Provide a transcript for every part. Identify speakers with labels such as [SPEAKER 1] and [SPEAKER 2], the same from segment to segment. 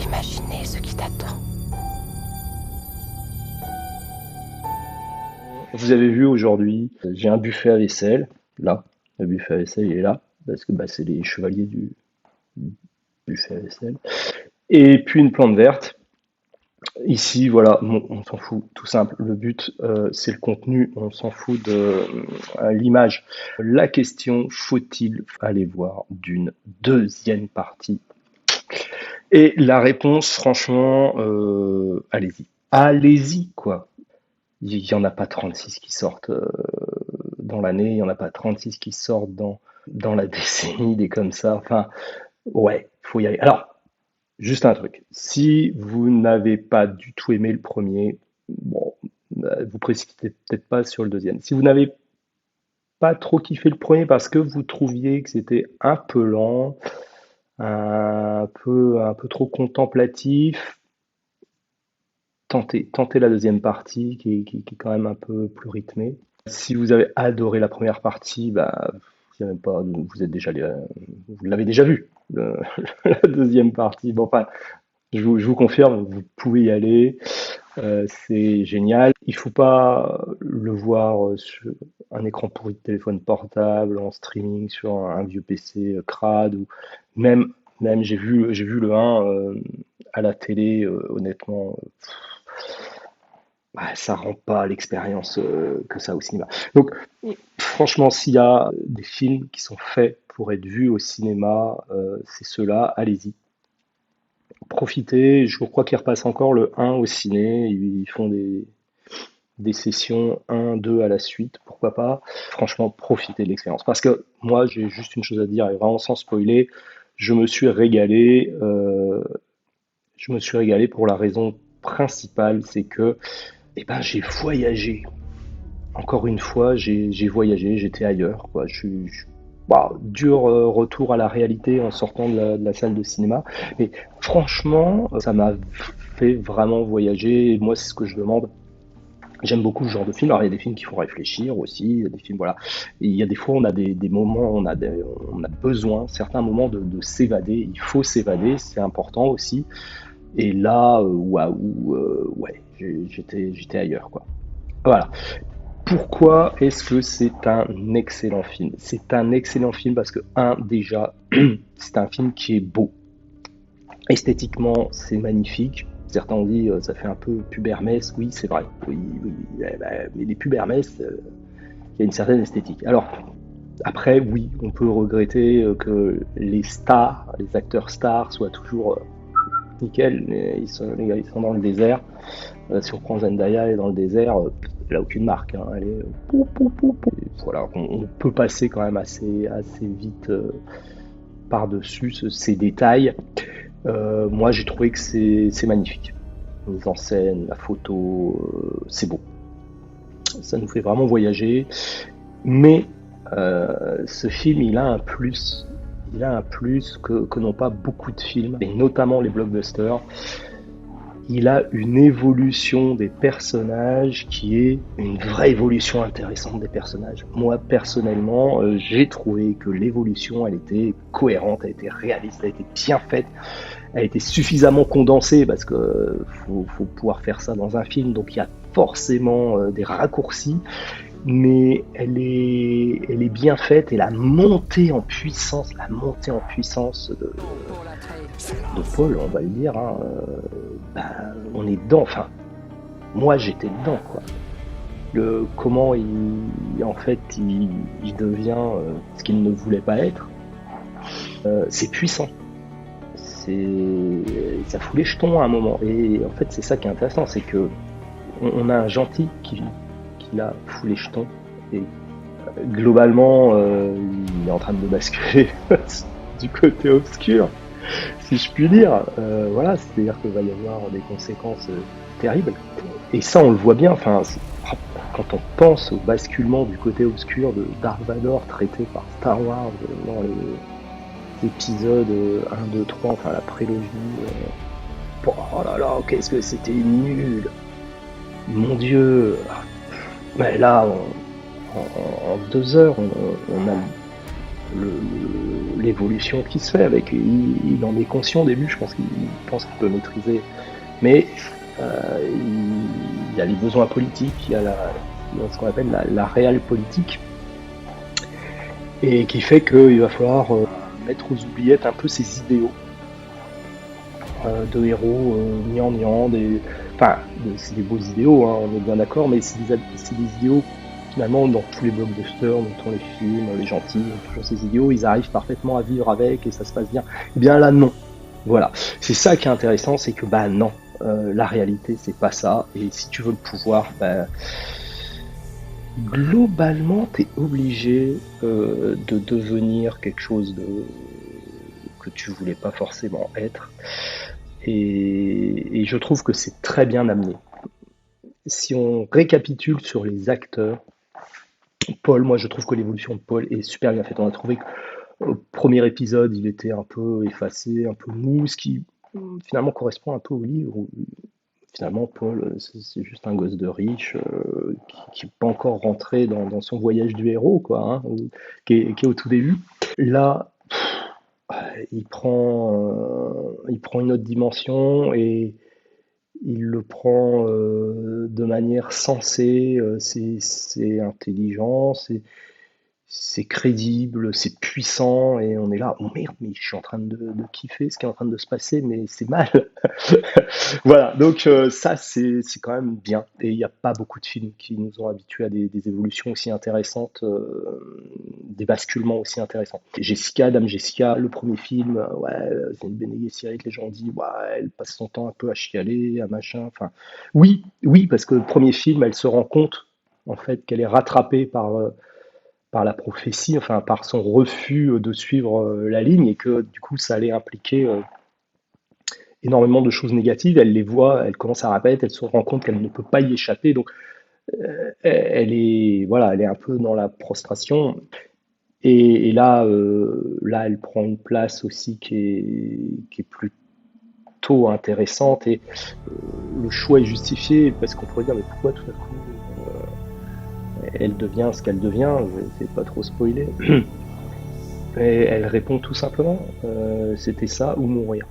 [SPEAKER 1] imaginer ce qui t'attend.
[SPEAKER 2] Vous avez vu aujourd'hui, j'ai un buffet à vaisselle, là, le buffet à vaisselle il est là, parce que c'est les chevaliers du buffet à vaisselle. Et puis une plante verte. Ici, voilà, bon, on s'en fout, tout simple. Le but, c'est le contenu, on s'en fout de l'image. La question, faut-il aller voir d'une deuxième partie? Et la réponse, franchement, allez-y. Allez-y, quoi. Il n'y en a pas 36 qui sortent dans l'année, il n'y en a pas 36 qui sortent dans la décennie, des comme ça. Enfin, ouais, faut y aller. Alors, juste un truc. Si vous n'avez pas du tout aimé le premier, bon, vous précipitez peut-être pas sur le deuxième. Si vous n'avez pas trop kiffé le premier parce que vous trouviez que c'était un peu lent, un peu trop contemplatif, tentez la deuxième partie qui est quand même un peu plus rythmée. Si vous avez adoré la première partie, bah, il y a même pas, vous l'avez déjà vu, la deuxième partie. Bon, enfin, je vous confirme, vous pouvez y aller, c'est génial. Il faut pas le voir sur un écran pourri de téléphone portable, en streaming, sur un vieux PC crade, ou même, même j'ai vu le 1 à la télé, honnêtement, bah, ça rend pas l'expérience que ça au cinéma. Donc, franchement, s'il y a des films qui sont faits pour être vus au cinéma, c'est ceux-là, allez-y. Profitez, je crois qu'ils repassent encore le 1 au ciné, ils font des sessions 1, 2 à la suite, pourquoi pas. Franchement, profitez de l'expérience. Parce que moi, j'ai juste une chose à dire, et vraiment sans spoiler, je me suis régalé, pour la raison principale, c'est que j'ai voyagé. Encore une fois, j'ai voyagé, j'étais ailleurs, quoi. Dur retour à la réalité en sortant de la salle de cinéma. Mais franchement, ça m'a fait vraiment voyager. Et moi, c'est ce que je demande. J'aime beaucoup ce genre de film. Alors, il y a des films qui font réfléchir aussi. Il y a des films, voilà. Et il y a des fois, on a des moments, on a besoin, certains moments de s'évader. Il faut s'évader, c'est important aussi. Et là, waouh, ouais, j'étais ailleurs, quoi. Voilà. Pourquoi est-ce que c'est un excellent film? C'est un excellent film parce que, déjà, c'est un film qui est beau. Esthétiquement, c'est magnifique. Certains ont dit ça fait un peu puber-messe. Oui, c'est vrai. Oui, oui, mais les puber-messes, il y a une certaine esthétique. Alors, après, oui, on peut regretter que les stars, les acteurs stars soient toujours nickel, mais les gars, ils sont dans le désert. Si on prend Zendaya, elle est dans le désert, elle a aucune marque, hein. Elle est voilà, on peut passer quand même assez vite par-dessus ces détails. Moi, j'ai trouvé que c'est magnifique. La mise en scène, la photo, c'est beau. Ça nous fait vraiment voyager. Mais ce film, il a un plus. Il a un plus que n'ont pas beaucoup de films, et notamment les blockbusters. Il a une évolution des personnages qui est une vraie évolution intéressante des personnages. Moi, personnellement, j'ai trouvé que l'évolution, elle était cohérente, elle était réaliste, elle était bien faite, elle était suffisamment condensée, parce que faut pouvoir faire ça dans un film, donc il y a forcément des raccourcis, mais elle est bien faite, et la montée en puissance de Paul, on va le dire, hein, on est dedans. Enfin, moi j'étais dedans, quoi. Comment en fait, il devient ce qu'il ne voulait pas être. C'est puissant. Ça fout les jetons à un moment. Et en fait, c'est ça qui est intéressant, c'est que on a un gentil qui là fout les jetons, et globalement, il est en train de basculer du côté obscur, si je puis dire. Voilà, c'est-à-dire qu'il va y avoir des conséquences terribles. Et ça, on le voit bien. Enfin, quand on pense au basculement du côté obscur de Dark Vador traité par Star Wars dans les épisodes 1, 2, 3, enfin la prélogie. Oh là là, qu'est-ce que c'était nul! Mon Dieu! Mais là, en 2 heures, l'évolution qui se fait avec. Il en est conscient au début, je pense qu'il pense qu'il peut maîtriser, mais il y a les besoins politiques, il y a ce qu'on appelle la réelle politique, et qui fait qu'il va falloir mettre aux oubliettes un peu ses idéaux de héros gnangnang, enfin, c'est des beaux idéaux, hein, on est bien d'accord, mais c'est des idéaux finalement dans tous les blockbusters, dans tous les films, les gentils, toujours ces idéaux, ils arrivent parfaitement à vivre avec et ça se passe bien. Eh bien là, non. Voilà. C'est ça qui est intéressant, c'est que bah non, la réalité c'est pas ça. Et si tu veux le pouvoir, bah, globalement t'es obligé de devenir quelque chose que tu voulais pas forcément être. Et je trouve que c'est très bien amené. Si on récapitule sur les acteurs, Paul, moi je trouve que l'évolution de Paul est super bien faite. On a trouvé qu'au premier épisode, il était un peu effacé, un peu mou, ce qui finalement correspond un peu au livre. Où, finalement, Paul, c'est juste un gosse de riche qui n'est pas encore rentré dans son voyage du héros, quoi, hein, qui est au tout début. Là, il prend une autre dimension et il le prend de manière sensée, c'est intelligent, c'est crédible, c'est puissant, et on est là, oh merde, mais je suis en train de kiffer ce qui est en train de se passer, mais c'est mal. Voilà, donc ça c'est quand même bien. Et il n'y a pas beaucoup de films qui nous ont habitués à des évolutions aussi intéressantes, des basculements aussi intéressants. Jessica, Dame Jessica, le premier film, ouais, c'est une Bene Gesserit, les gens disent, ouais, elle passe son temps un peu à chialer, à machin. Enfin, oui, oui, parce que le premier film, elle se rend compte en fait qu'elle est rattrapée par la prophétie, enfin par son refus de suivre la ligne, et que du coup ça allait impliquer énormément de choses négatives. Elle les voit, elle commence à répéter, elle se rend compte qu'elle ne peut pas y échapper. Donc elle est, voilà, elle est un peu dans la prostration. Et là, là, elle prend une place aussi qui est plutôt intéressante. Et le choix est justifié parce qu'on pourrait dire, mais pourquoi tout à coup elle devient ce qu'elle devient? Je vais essayer de pas trop spoiler. Et elle répond tout simplement, c'était ça ou mourir.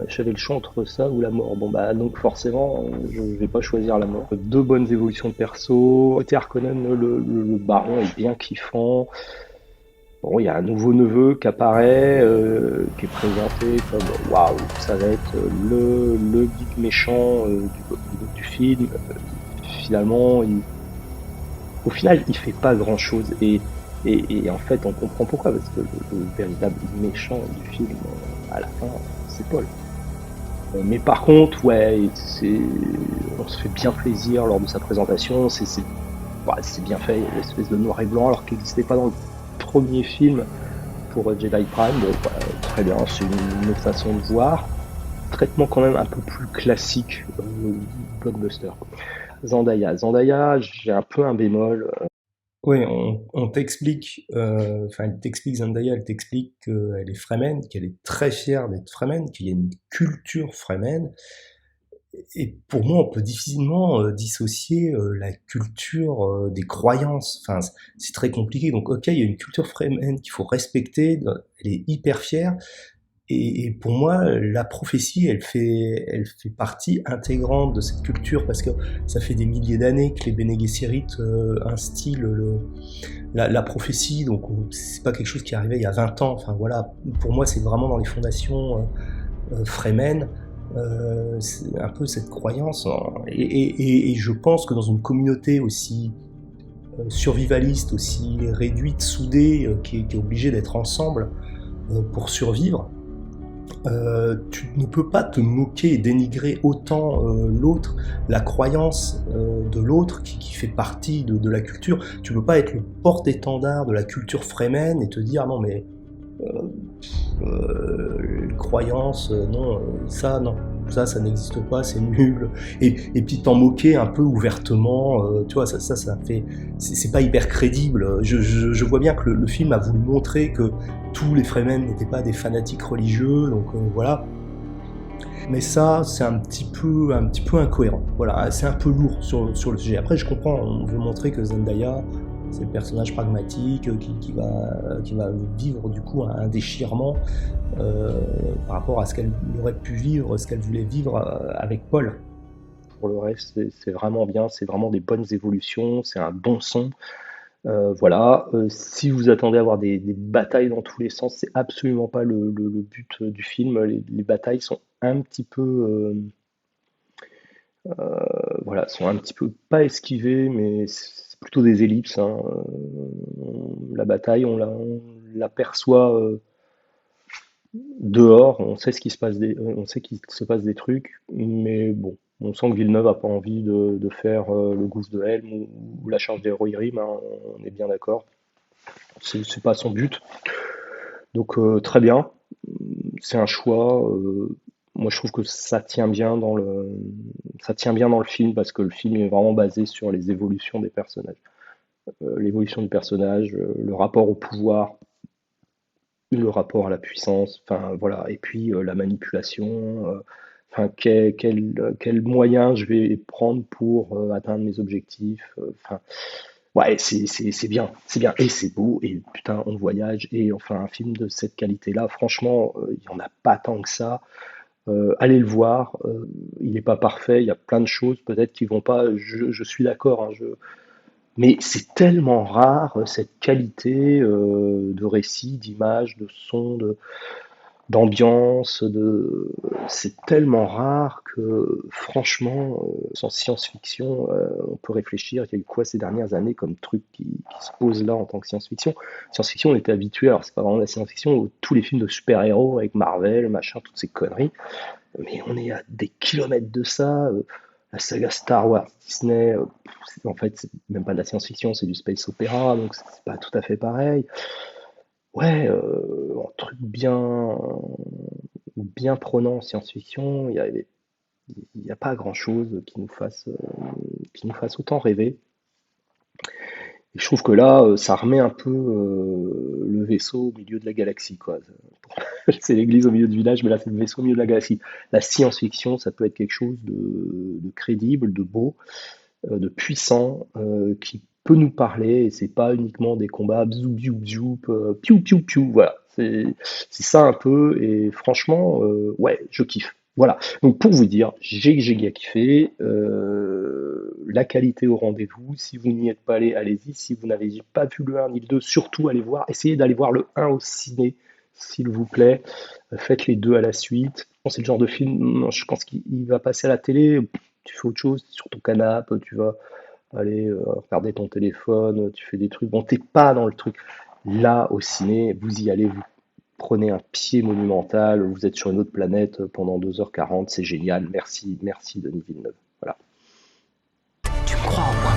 [SPEAKER 2] J'avais le choix entre ça ou la mort. Bon bah donc forcément, je vais pas choisir la mort. Deux bonnes évolutions de perso. Côté Harkonnen, le baron est bien kiffant. Bon, il y a un nouveau neveu qui apparaît, qui est présenté comme waouh, ça va être le big méchant du film. Finalement, au final, il fait pas grand chose et en fait, on comprend pourquoi, parce que le véritable méchant du film, à la fin, c'est Paul. Mais par contre, ouais, on se fait bien plaisir lors de sa présentation. Ouais, c'est bien fait, il y a l'espèce de noir et blanc, alors qu'il n'existait pas dans le premier film pour Jedi Prime. Donc, ouais, très bien, c'est une autre façon de voir. Traitement quand même un peu plus classique, blockbuster. Zendaya, j'ai un peu un bémol.
[SPEAKER 1] Oui, on t'explique, enfin, elle t'explique Zendaya, elle t'explique qu'elle est Fremen, qu'elle est très fière d'être Fremen, qu'il y a une culture Fremen. Et pour moi, on peut difficilement dissocier la culture des croyances. Enfin, c'est très compliqué. Donc, ok, il y a une culture Fremen qu'il faut respecter. Elle est hyper fière. Et pour moi, la prophétie, elle fait partie intégrante de cette culture parce que ça fait des milliers d'années que les Bene Gesserit instillent la prophétie. Donc, c'est pas quelque chose qui arrivait il y a 20 ans. Enfin, voilà. Pour moi, c'est vraiment dans les fondations Fremen. C'est un peu cette croyance. Hein. Et je pense que dans une communauté aussi survivaliste, aussi réduite, soudée, qui est obligée d'être ensemble pour survivre, tu ne peux pas te moquer et dénigrer autant l'autre, la croyance de l'autre qui fait partie de la culture. Tu ne peux pas être le porte-étendard de la culture Fremen et te dire ah non mais croyance, non, ça non, ça n'existe pas, c'est nul. Et puis t'en moquer un peu ouvertement, tu vois, ça fait, c'est pas hyper crédible. Je vois bien que le film a voulu montrer que tous les Fremen n'étaient pas des fanatiques religieux, donc voilà. Mais ça, c'est un petit peu incohérent. Voilà, c'est un peu lourd sur le sujet. Après, je comprends, on veut montrer que Zendaya C'est le personnage pragmatique qui va vivre du coup un déchirement par rapport à ce qu'elle aurait pu vivre, ce qu'elle voulait vivre avec Paul.
[SPEAKER 2] Pour le reste, c'est vraiment bien, c'est vraiment des bonnes évolutions, c'est un bon son. Voilà. Si vous attendez à avoir des batailles dans tous les sens, c'est absolument pas le but du film. Les batailles sont un petit peu, voilà, sont un petit peu pas esquivées, mais c'est plutôt des ellipses, hein. La bataille, on l'aperçoit dehors, on sait on sait qu'il se passe des trucs, mais bon, on sent que Villeneuve a pas envie de faire le Gouffre de Helm ou la Charge d'Héroïrym, hein, on est bien d'accord. C'est pas son but. Donc très bien, c'est un choix. Moi je trouve que ça tient bien dans le film parce que le film est vraiment basé sur les évolutions des personnages. L'évolution du personnage, le rapport au pouvoir, le rapport à la puissance, enfin voilà, et puis la manipulation, enfin quel moyen je vais prendre pour atteindre mes objectifs, enfin ouais, c'est bien, c'est bien, et c'est beau, et putain, on voyage, et enfin un film de cette qualité-là, franchement, il y en a pas tant que ça. Allez le voir, il n'est pas parfait, il y a plein de choses peut-être qui vont pas, je suis d'accord, hein, mais c'est tellement rare cette qualité de récit, d'image, de son, d'ambiance, c'est tellement rare que franchement, sans science-fiction, on peut réfléchir, il y a eu quoi ces dernières années comme truc qui se pose là en tant que science-fiction. Science-fiction, on était habitué, alors c'est pas vraiment de la science-fiction, tous les films de super-héros avec Marvel, machin, toutes ces conneries, mais on est à des kilomètres de ça. La saga Star Wars Disney, en fait, c'est même pas de la science-fiction, c'est du space opéra, donc c'est pas tout à fait pareil. Ouais, un truc bien prenant en science-fiction, il y a pas grand-chose qui nous fasse autant rêver. Et je trouve que là, ça remet un peu le vaisseau au milieu de la galaxie, quoi. C'est l'église au milieu du village, mais là, c'est le vaisseau au milieu de la galaxie. La science-fiction, ça peut être quelque chose de crédible, de beau, de puissant, qui peut nous parler, et c'est pas uniquement des combats bzou bzou bzou, piou piou piou, voilà. C'est ça un peu, et franchement, ouais, je kiffe. Voilà. Donc pour vous dire, j'ai giga kiffé, la qualité au rendez-vous. Si vous n'y êtes pas allé, allez-y. Si vous n'avez pas vu le un ni le 2, surtout allez voir. Essayez d'aller voir le un au ciné, s'il vous plaît. Faites les deux à la suite. Bon, c'est le genre de film, je pense qu'il va passer à la télé. Tu fais autre chose, sur ton canapé, tu vas aller regarder ton téléphone, tu fais des trucs. Bon, t'es pas dans le truc. Là, au ciné, vous y allez, vous prenez un pied monumental, vous êtes sur une autre planète pendant 2h40, c'est génial. Merci, merci Denis Villeneuve. Voilà.
[SPEAKER 3] Tu crois en moi?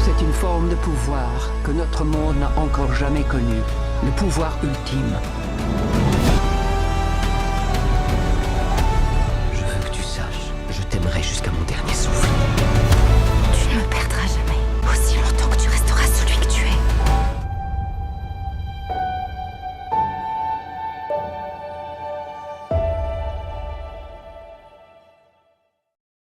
[SPEAKER 3] C'est une forme de pouvoir que notre monde n'a encore jamais connue. Le pouvoir ultime.